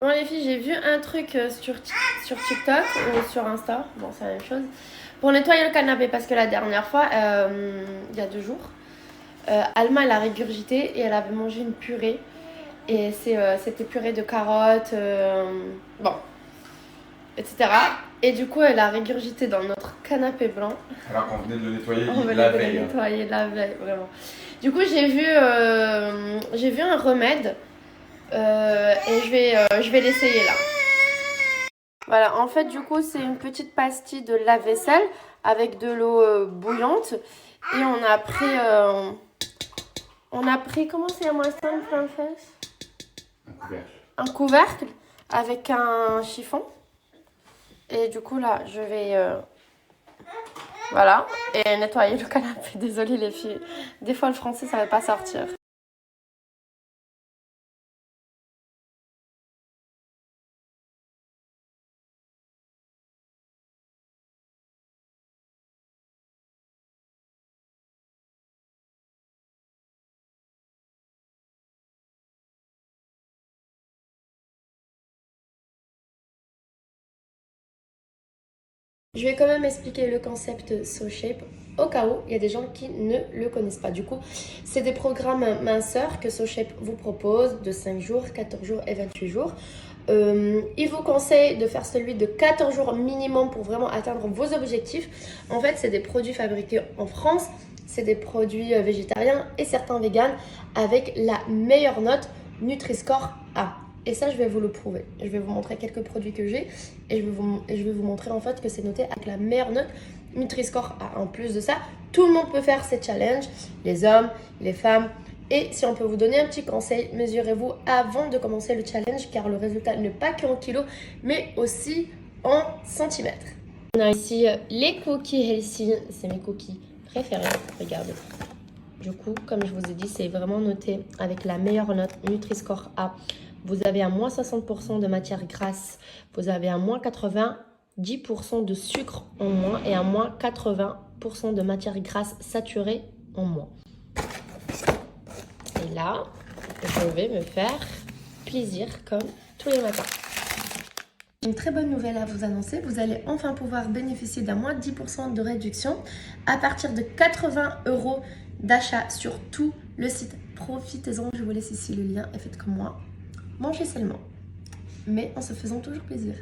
Bon les filles, j'ai vu un truc sur TikTok ou sur Insta, bon c'est la même chose, pour nettoyer le canapé parce que la dernière fois, il y a 2 jours, Alma elle a régurgité et elle avait mangé une purée et c'était purée de carottes, bon, etc. Et du coup elle a régurgité dans notre canapé blanc. Alors qu'on venait de le nettoyer On venait la de le veille. nettoyer la veille, vraiment. Du coup j'ai vu un remède et je vais l'essayer là. Voilà, en fait, du coup, c'est une petite pastille de lave-vaisselle avec de l'eau bouillante. Et on a pris, comment c'est un instant plein de fesses? Un couvercle. Un couvercle avec un chiffon. Et du coup, là, je vais, voilà, et nettoyer le canapé. Désolée les filles, des fois le français, ça ne va pas sortir. Je vais quand même expliquer le concept SoShape au cas où il y a des gens qui ne le connaissent pas. Du coup, c'est des programmes minceurs que SoShape vous propose de 5 jours, 14 jours et 28 jours. Il vous conseille de faire celui de 14 jours minimum pour vraiment atteindre vos objectifs. En fait, c'est des produits fabriqués en France, c'est des produits végétariens et certains véganes avec la meilleure note Nutri-Score A. Et ça, je vais vous le prouver. Je vais vous montrer quelques produits que j'ai et je vais vous montrer en fait que c'est noté avec la meilleure note Nutri-Score A. En plus de ça, tout le monde peut faire ces challenges, les hommes, les femmes. Et si on peut vous donner un petit conseil, mesurez-vous avant de commencer le challenge car le résultat n'est pas qu'en kilos, mais aussi en centimètres. On a ici les cookies healthy, c'est mes cookies préférés, regardez. Du coup, comme je vous ai dit, c'est vraiment noté avec la meilleure note Nutri-Score A. Vous avez à moins 60% de matière grasse, vous avez à moins 90% de sucre en moins et à moins 80% de matière grasse saturée en moins. Et là, je vais me faire plaisir comme tous les matins. Une très bonne nouvelle à vous annoncer, vous allez enfin pouvoir bénéficier d'un moins 10% de réduction à partir de 80 € d'achat sur tout le site. Profitez-en, je vous laisse ici le lien et faites comme moi. Mangez seulement, mais en se faisant toujours plaisir.